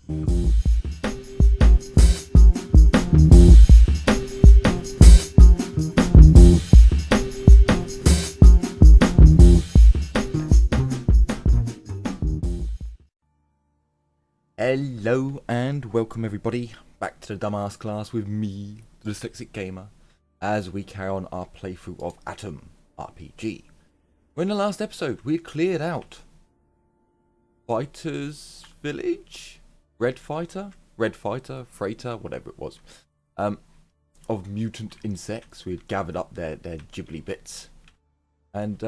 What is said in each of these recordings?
Hello and welcome everybody back to the dumbass class with me, the Dyslexic Gamer, as we carry on our playthrough of Atom RPG. In the last episode, we had cleared out Fighter's Village? Red Fighter, Freighter, whatever it was, of mutant insects. We had gathered up their gibbly bits. And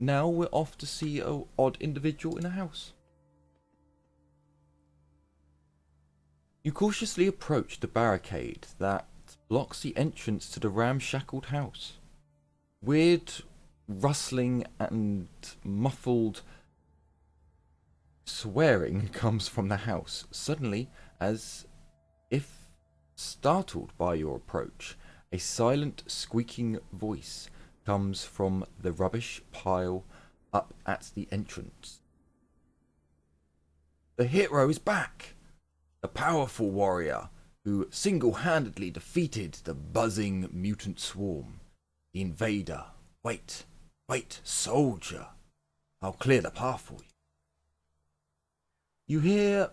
now we're off to see an odd individual in a house. You cautiously approach the barricade that blocks the entrance to the ramshackled house. Weird rustling and muffled swearing comes from the house. Suddenly, as if startled by your approach, a silent squeaking voice comes from the rubbish pile up at the entrance. The hero is back! The powerful warrior who single-handedly defeated the buzzing mutant swarm. The invader. Wait, soldier. I'll clear the path for you. You hear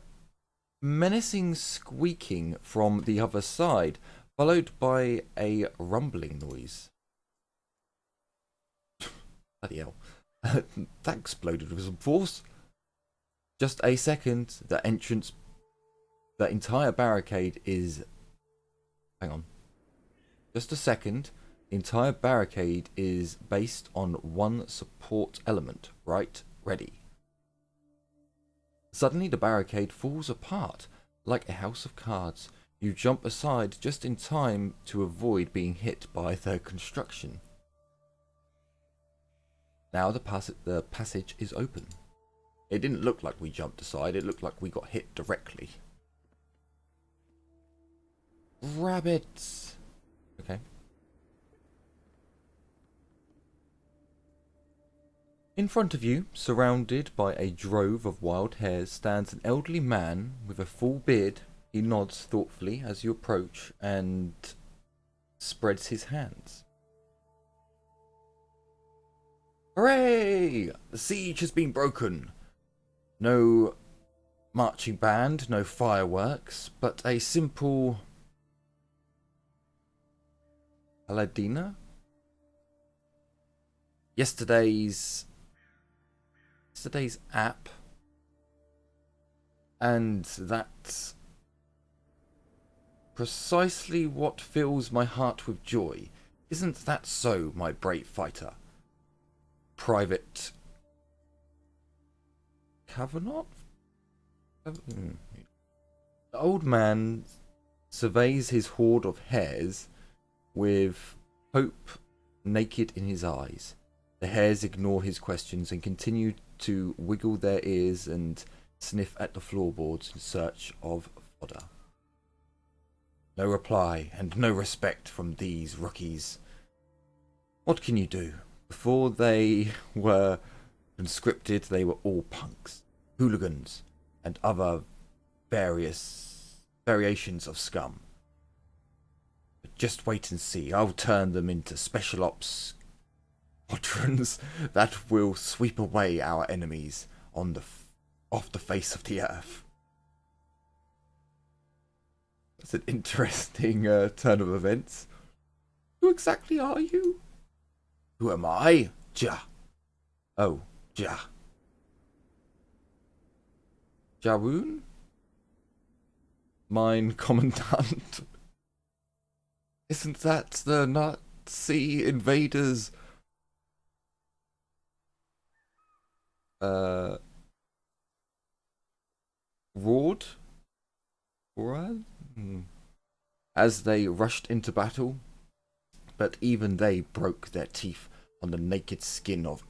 menacing squeaking from the other side, followed by a rumbling noise. Bloody hell. That exploded with some force. Just a second, the entire barricade is... Hang on. Just a second. The entire barricade is based on one support element. Right? Ready. Suddenly the barricade falls apart like a house of cards. You jump aside just in time to avoid being hit by the construction. Now the passage is open. It didn't look like we jumped aside. It looked like we got hit directly. Rabbits. Okay. In front of you, surrounded by a drove of wild hares, stands an elderly man with a full beard. He nods thoughtfully as you approach and spreads his hands. Hooray! The siege has been broken. No marching band, no fireworks, but a simple Paladina? Yesterday's app, and that's precisely what fills my heart with joy. Isn't that so, my brave fighter? Private Kavanaugh? The old man surveys his horde of hares with hope naked in his eyes. The hares ignore his questions and continue to wiggle their ears and sniff at the floorboards in search of fodder. No reply and no respect from these rookies. What can you do? Before they were conscripted, they were all punks, hooligans, and other variations of scum. Just wait and see. I'll turn them into special ops squadrons that will sweep away our enemies off the face of the earth. That's an interesting turn of events. Who exactly are you? Who am I? Ja. Oh, Ja. Jawoon? Mine commandant. Isn't that the Nazi invaders? Roared? As they rushed into battle, but even they broke their teeth on the naked skin of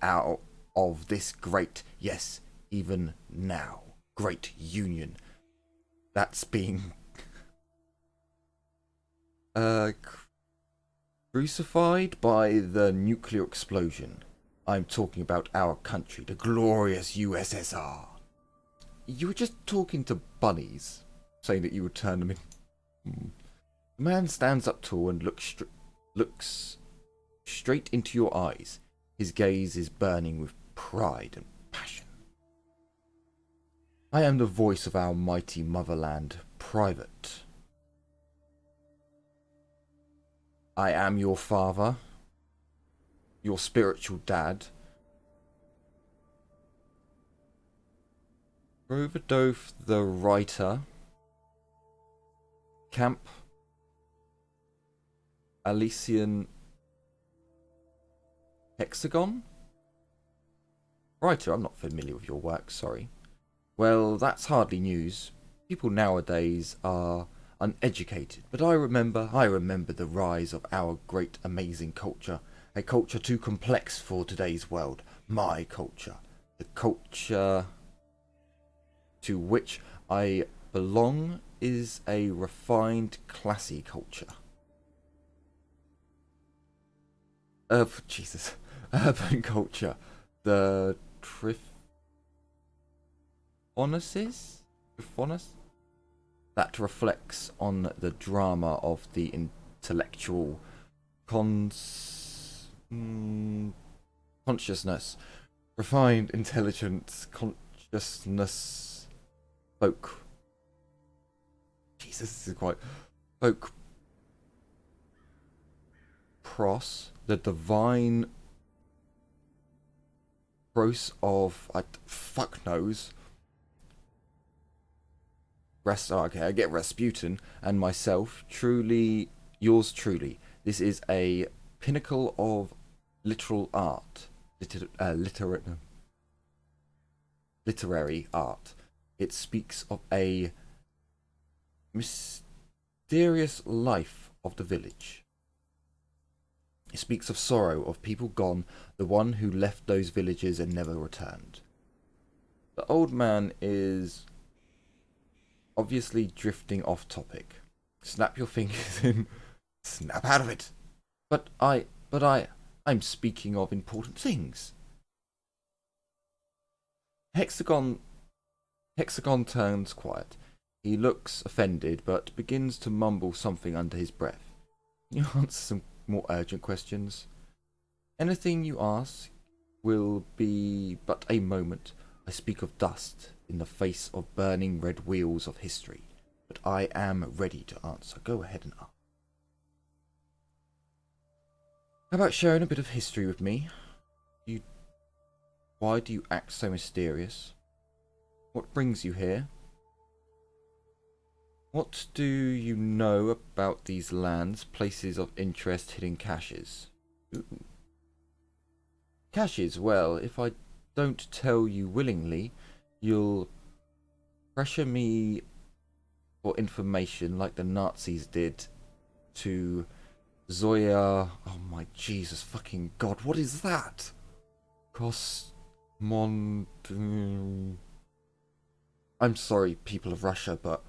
this great, yes, even now, great union that's being crucified by the nuclear explosion. I'm talking about our country, the glorious USSR. you were just talking to bunnies, saying that you would turn them in. The man stands up tall and looks straight into your eyes. His gaze is burning with pride and passion. I am the voice of our mighty motherland, Private. I am your father, your spiritual dad. Providove the writer, Camp Alician Hexagon? Writer, I'm not familiar with your work, sorry. Well, that's hardly news. People nowadays are uneducated, but I remember the rise of our great amazing culture, a culture too complex for today's world. My culture, the culture to which I belong, is a refined, classy culture. Urban culture, the Triphonus that reflects on the drama of the intellectual consciousness, refined intelligence, consciousness, folk. Jesus, this is quite folk. Pros, the divine pros of fuck knows. I get Rasputin and myself, truly, yours truly. This is a pinnacle of literal art, literary art. It speaks of a mysterious life of the village. It speaks of sorrow of people gone, the one who left those villages and never returned. The old man is obviously drifting off topic. Snap your fingers in. Snap out of it. But I'm speaking of important things. Hexagon turns quiet. He looks offended, but begins to mumble something under his breath. Can you answer some more urgent questions? Anything you ask will be but a moment. I speak of dust in the face of burning red wheels of history, but I am ready to answer. Go ahead and ask. How about sharing a bit of history with me? Why do you act so mysterious? What brings you here? What do you know about these lands, places of interest, hidden caches? Ooh. Caches, well, if I don't tell you willingly, you'll pressure me for information like the Nazis did to Zoya. Oh my Jesus fucking God, what is that? I'm sorry, people of Russia, but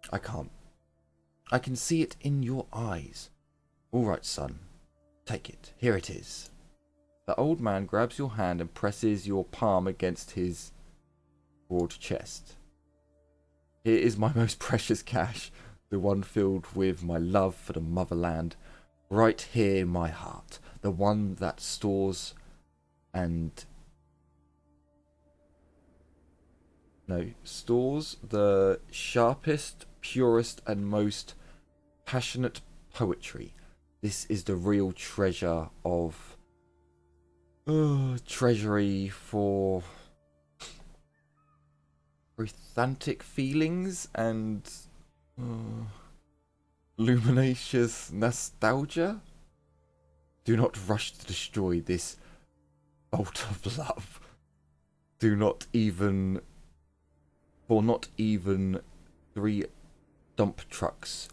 I can't. I can see it in your eyes. Alright, son. Take it. Here it is. The old man grabs your hand and presses your palm against his broad chest. Here is my most precious cache, the one filled with my love for the motherland, right here in my heart, the one that stores the sharpest, purest, and most passionate poetry. This is the real treasure of treasury for authentic feelings and luminacious nostalgia. Do not rush to destroy this bolt of love. Do not even, for not even 3 dump trucks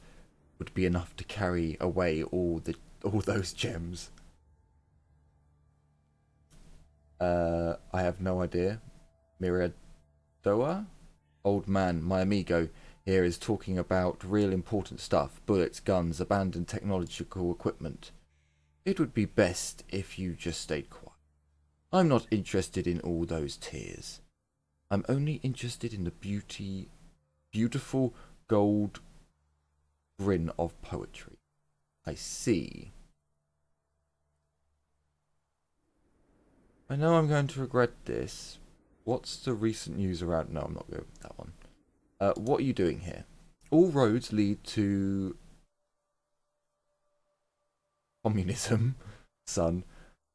would be enough to carry away all those gems. I have no idea. Miradoa? Old man, my amigo here is talking about real important stuff. Bullets, guns, abandoned technological equipment. It would be best if you just stayed quiet. I'm not interested in all those tears. I'm only interested in the beautiful gold grin of poetry. I see. I know I'm going to regret this. What's the recent news around? No, I'm not going with that one. What are you doing here? All roads lead to communism, son.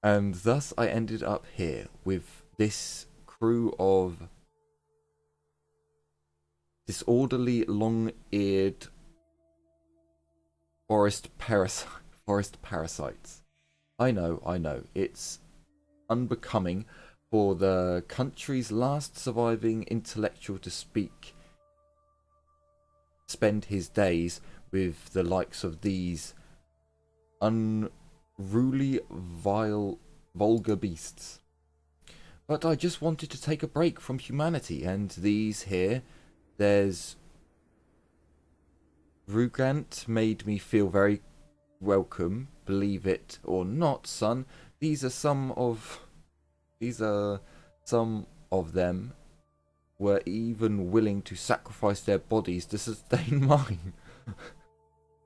And thus I ended up here with this crew of disorderly, long-eared forest parasites. I know. It's unbecoming for the country's last surviving intellectual to spend his days with the likes of these unruly, vile, vulgar beasts. But I just wanted to take a break from humanity, and these here, there's Rugant made me feel very welcome, believe it or not, son. These are some of them were even willing to sacrifice their bodies to sustain mine.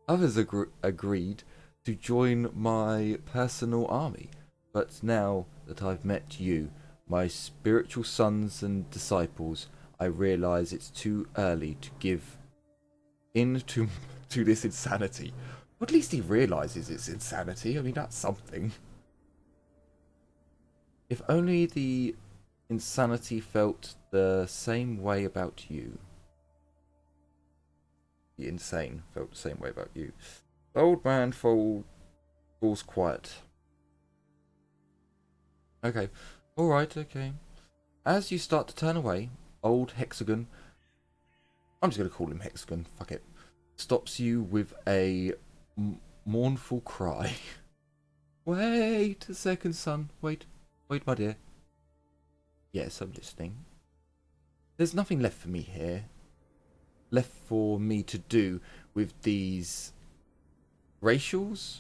Others agreed to join my personal army, but now that I've met you, my spiritual sons and disciples, I realize it's too early to give in to this insanity. But at least he realizes it's insanity. I mean, that's something. If only the insanity felt the same way about you. The insane felt the same way about you. The old man falls quiet. Okay. Alright, okay. As you start to turn away, old Hexagon, I'm just going to call him Hexagon, fuck it, stops you with a mournful cry. Wait a second, son. Wait, my dear. Yes, I'm listening. There's nothing left for me here. Left for me to do with these racials?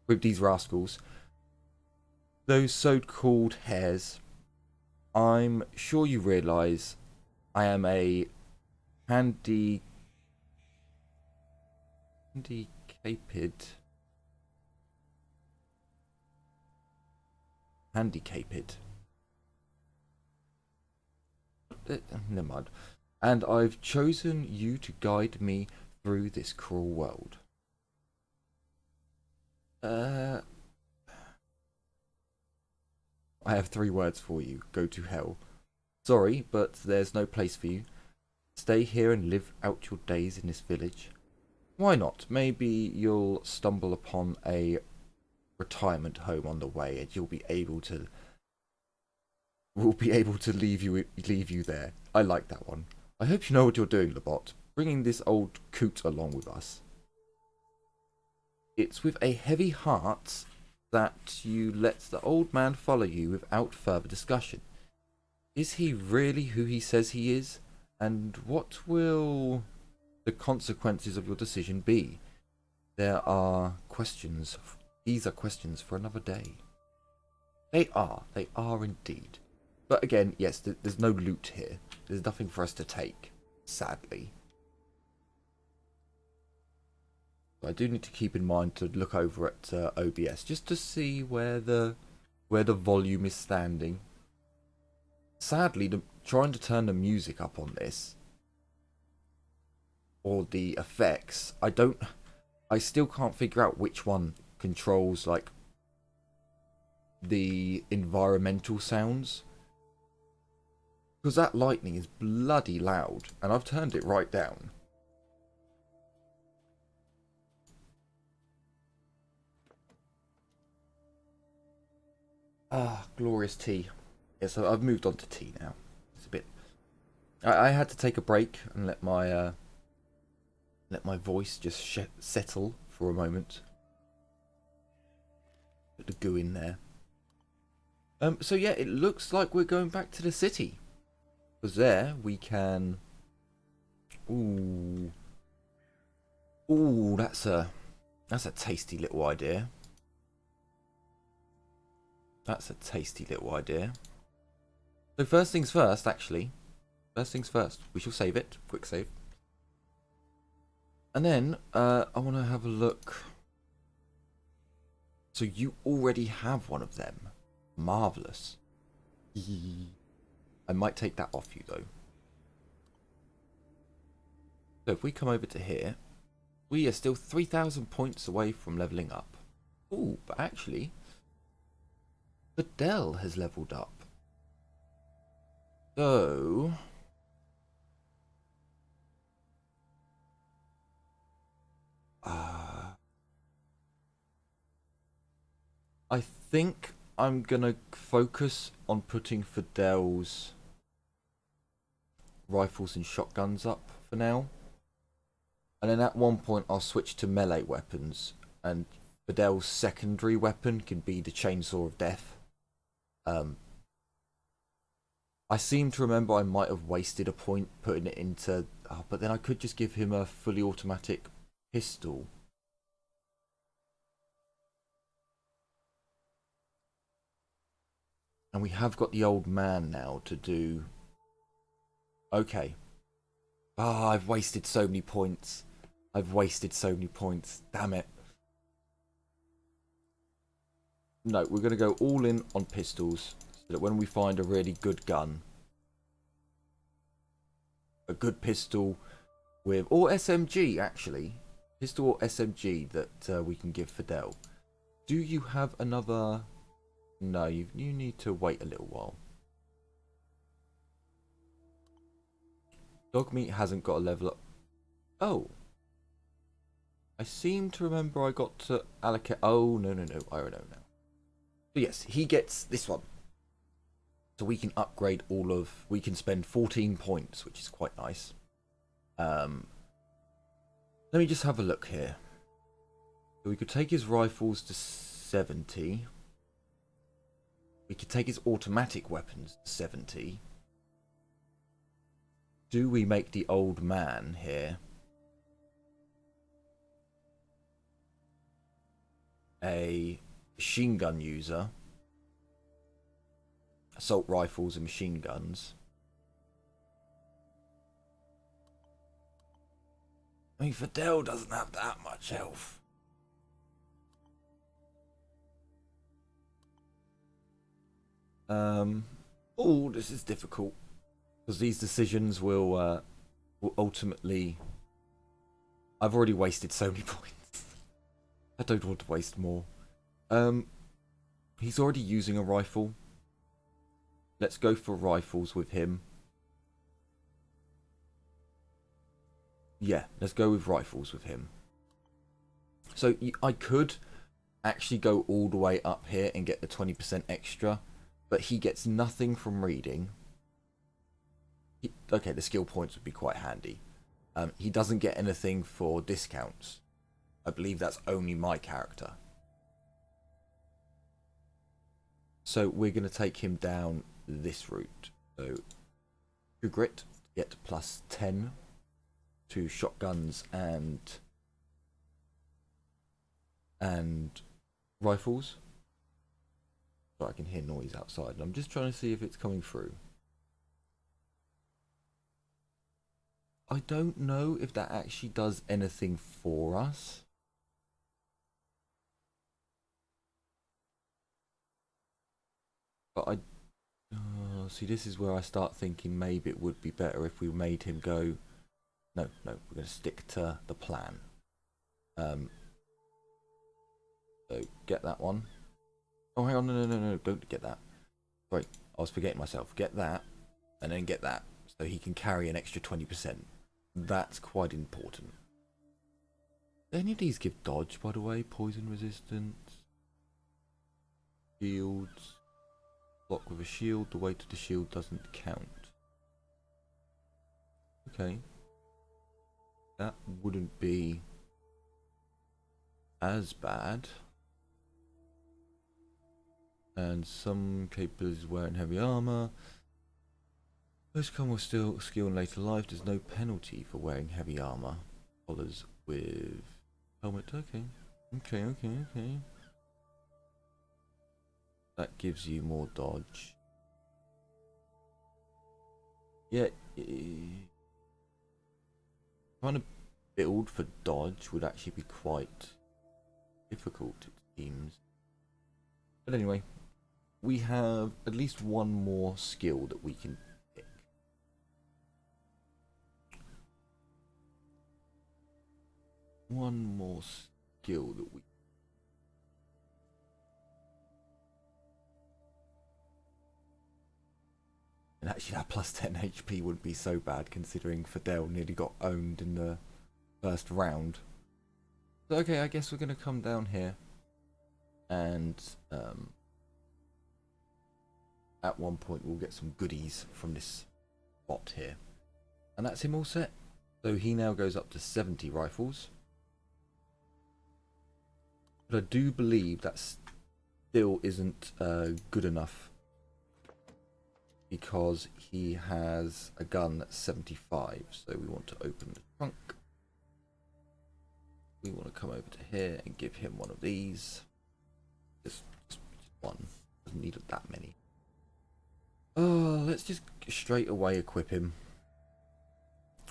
With these rascals. Those so-called hares. I'm sure you realise I am a handicapped. Never mind. And I've chosen you to guide me through this cruel world. I have 3 words for you. Go to hell. Sorry, but there's no place for you. Stay here and live out your days in this village. Why not? Maybe you'll stumble upon a retirement home on the way, and we'll be able to leave you there. I like that one. I hope you know what you're doing, Labot. Bringing this old coot along with us. It's with a heavy heart that you let the old man follow you without further discussion. Is he really who he says he is? And what will the consequences of your decision be? These are questions for another day. They are indeed. But again, yes, there's no loot here. There's nothing for us to take, sadly. I do need to keep in mind to look over at OBS just to see where the volume is standing. Sadly, trying to turn the music up on this or the effects, I still can't figure out which one controls like the environmental sounds, because that lightning is bloody loud and I've turned it right down. Ah, glorious tea. Yeah, so I've moved on to tea now. It's a bit. I had to take a break and let my voice just settle for a moment. Put the goo in there. So yeah, it looks like we're going back to the city, because there we can. Ooh, that's a tasty little idea. That's a tasty little idea. So first things first, actually. First things first. We shall save it. Quick save. And then, I want to have a look. So you already have one of them. Marvellous. I might take that off you, though. So if we come over to here, we are still 3,000 points away from levelling up. Ooh, but actually, Fidel has leveled up. So... I think I'm gonna focus on putting Fidel's rifles and shotguns up for now. And then at one point I'll switch to melee weapons, and Fidel's secondary weapon can be the Chainsaw of Death. I seem to remember I might have wasted a point putting it into... Oh, but then I could just give him a fully automatic pistol. And we have got the old man now to do... Okay. Ah, I've wasted so many points. I've wasted so many points. Damn it. No, we're going to go all in on pistols, so that when we find a really good gun, a good pistol with... Or SMG, actually. Pistol or SMG that we can give Fidel. Do you have another... No, you need to wait a little while. Dogmeat hasn't got a level up. Oh. I seem to remember I got to allocate... Oh, no. I don't know now. So yes, he gets this one. So we can upgrade all of... We can spend 14 points, which is quite nice. Let me just have a look here. So we could take his rifles to 70. We could take his automatic weapons to 70. Do we make the old man here a machine gun user? Assault rifles and machine guns. I mean, Fidel doesn't have that much health. Oh, this is difficult. Because these decisions will ultimately... I've already wasted so many points. I don't want to waste more. He's already using a rifle. Let's go for rifles with him. Yeah, let's go with rifles with him. So I could actually go all the way up here and get the 20% extra. But he gets nothing from reading. Okay, the skill points would be quite handy. He doesn't get anything for discounts. I believe that's only my character. So we're going to take him down this route. So, to grit, get plus 10 to shotguns and rifles. So I can hear noise outside. And I'm just trying to see if it's coming through. I don't know if that actually does anything for us. But see, this is where I start thinking maybe it would be better if we made him go... No, we're going to stick to the plan. So, get that one. Oh, hang on, no, don't get that. Sorry, I was forgetting myself. Get that, and then get that, so he can carry an extra 20%. That's quite important. Do any of these give dodge, by the way? Poison resistance. Shields. Block with a shield. The weight of the shield doesn't count. Okay. That wouldn't be as bad. And some capabilities wearing heavy armor. Those come with skill in later life. There's no penalty for wearing heavy armor. Collars with helmet. Okay. That gives you more dodge. Yeah, trying to build for dodge would actually be quite difficult, it seems. But anyway, we have at least one more skill that we can pick. One more skill that we... And actually that plus 10 HP wouldn't be so bad considering Fidel nearly got owned in the first round. So okay, I guess we're going to come down here and at one point we'll get some goodies from this bot here. And that's him all set. So he now goes up to 70 rifles. But I do believe that still isn't good enough, because he has a gun that's 75. So we want to open the trunk. We want to come over to here and give him one of these. Just one. Doesn't need that many. Oh, let's just straight away equip him.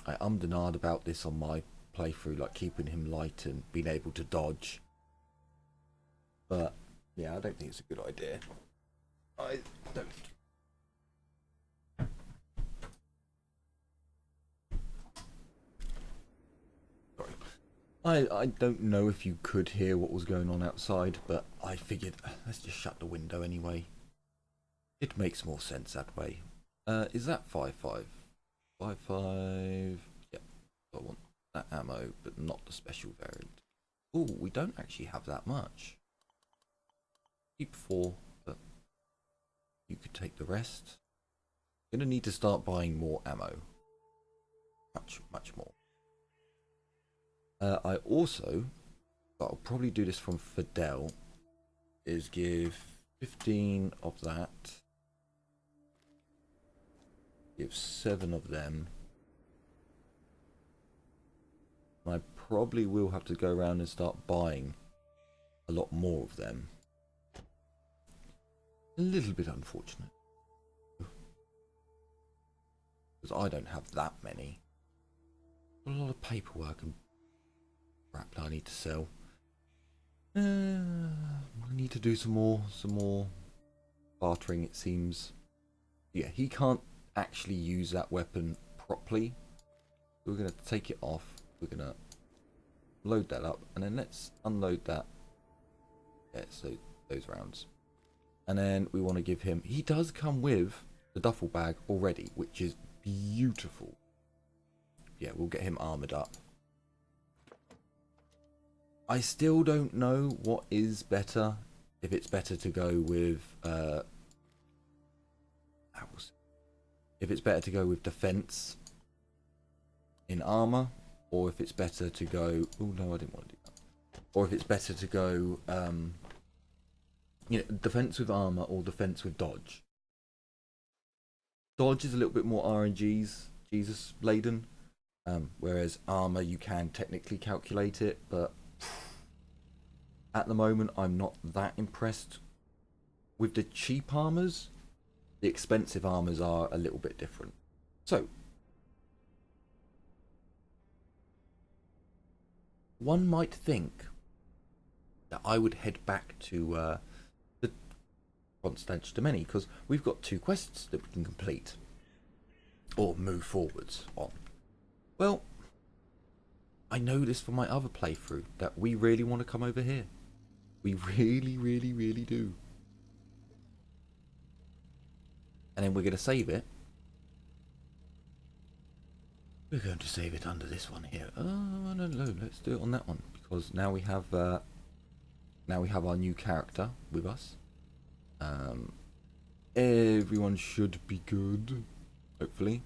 I ummed and ahed about this on my playthrough, like keeping him light and being able to dodge. But yeah, I don't think it's a good idea. I don't. Sorry. I don't know if you could hear what was going on outside, but I figured let's just shut the window anyway. It makes more sense that way. Is that 5.5? 5.5. Yep. I want that ammo, but not the special variant. Oh, we don't actually have that much. Keep 4, but you could take the rest. Gonna need to start buying more ammo. Much more. I also, but I'll probably do this from Fidel, is give 15 of that. Give 7 of them. I probably will have to go around and start buying a lot more of them. A little bit unfortunate, because I don't have that many. A lot of paperwork and crap that I need to sell. I need to do some more bartering, it seems. Yeah, he can't actually use that weapon properly. We're going to take it off. We're going to load that up, and then let's unload that. Yeah, so those rounds. And then we want to give him... He does come with the duffel bag already, which is beautiful. Yeah, we'll get him armoured up. I still don't know what is better. If it's better to go with... if it's better to go with defense in armor, or if it's better to go... Oh no, I didn't want to do that. Or if it's better to go... you know, defense with armor or defense with dodge. Dodge is a little bit more RNGs, Jesus laden, whereas armor you can technically calculate it, but at the moment I'm not that impressed with the cheap armors. The expensive armors are a little bit different. So one might think that I would head back to the Constantinople, because we've got 2 quests that we can complete or move forwards on. Well, I know this from my other playthrough that we really want to come over here. We really do. And then we're going to save it. We're going to save it under this one here. Oh no, let's do it on that one, because now we have our new character with us. Everyone should be good, hopefully.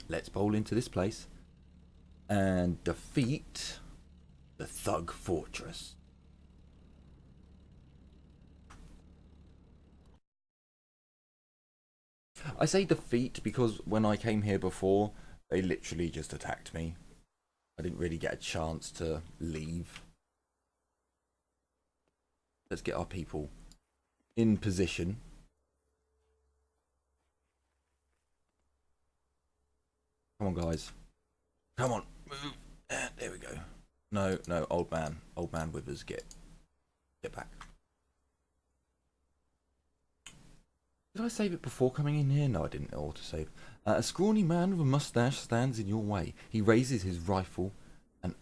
Let's bowl into this place and defeat the Thug Fortress. I say defeat because when I came here before, they literally just attacked me. I didn't really get a chance to leave. Let's get our people in position. Come on, guys. Come on, move. There we go. No, no, old man Withers, get back. Did I save it before coming in here? No, I didn't auto-save. A scrawny man with a mustache stands in your way. He raises his rifle, an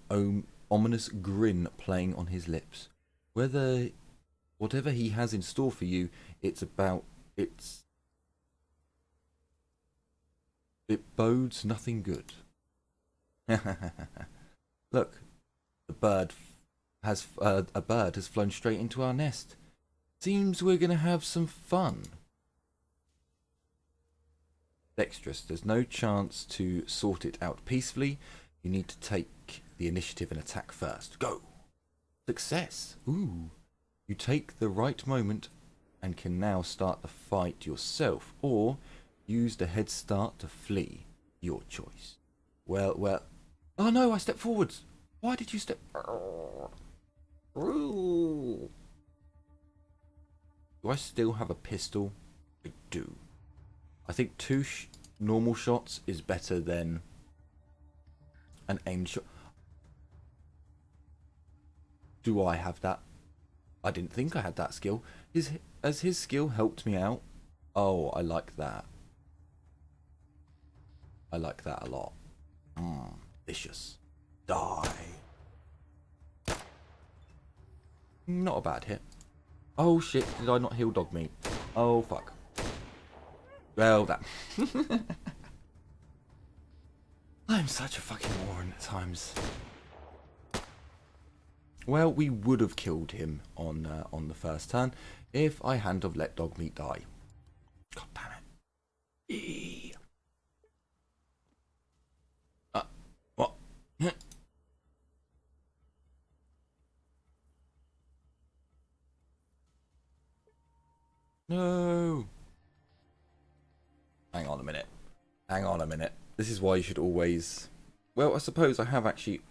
ominous grin playing on his lips. Whatever he has in store for you, it bodes nothing good. Look, a bird has flown straight into our nest. Seems we're gonna have some fun. Dexterous, there's no chance to sort it out peacefully. You need to take the initiative and attack first. Go! Success! Ooh. You take the right moment and can now start the fight yourself, or use the head start to flee. Your choice. Well. Oh no, I stepped forwards. Why did you step? Ooh. Do I still have a pistol? I do. I think two normal shots is better than an aimed shot. Do I have that? I didn't think I had that skill. Has his skill helped me out? Oh, I like that. I like that a lot. Vicious. Die. Not a bad hit. Oh shit, did I not heal dog meat? Oh fuck. Well, that. I'm such a fucking moron at times. Well, we would have killed him on the first turn if I hadn't have let dog meat die. God damn it. Eee. What? No. Hang on a minute. Hang on a minute. This is why you should always... Well, I suppose I have actually...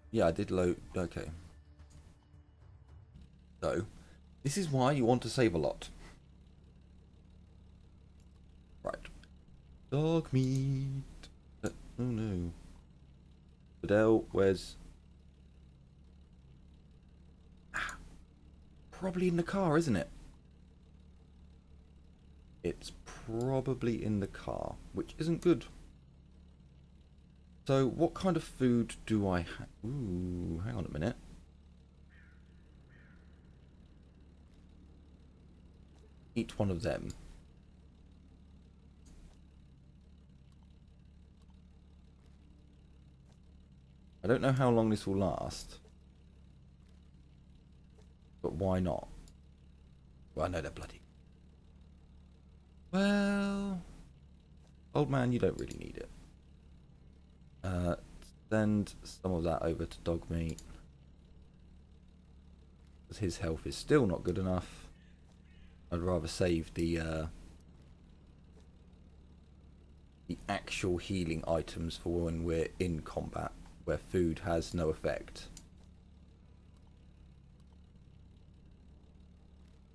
Yeah, I did load... Okay. So, this is why you want to save a lot. Right. Dog meat. Oh no. Fidel, where's... Probably in the car, isn't it? It's probably in the car, which isn't good. So, what kind of food do I have? Ooh, hang on a minute. Eat one of them. I don't know how long this will last. But why not? Well, I know they're bloody. Well, old man, you don't really need it. Send some of that over to dog meat. Because his health is still not good enough. I'd rather save the actual healing items for when we're in combat, where food has no effect.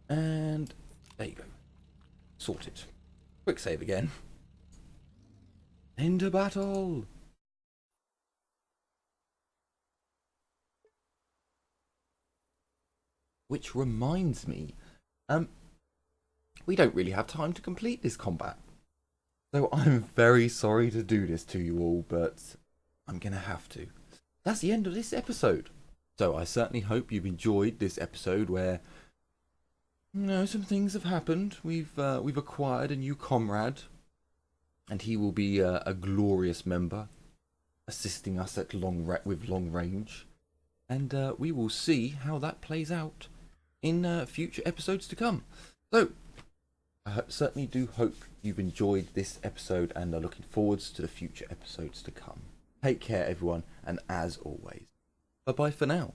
And there you go. Sorted. Quick save again. Into battle! Which reminds me, we don't really have time to complete this combat. So I'm very sorry to do this to you all, but I'm going to have to. That's the end of this episode. So I certainly hope you've enjoyed this episode where, you know, some things have happened. We've acquired a new comrade, and he will be a glorious member, assisting us at with long range. And we will see how that plays out in future episodes to come. So, I certainly do hope you've enjoyed this episode and are looking forwards to the future episodes to come. Take care, everyone, and as always, bye-bye for now.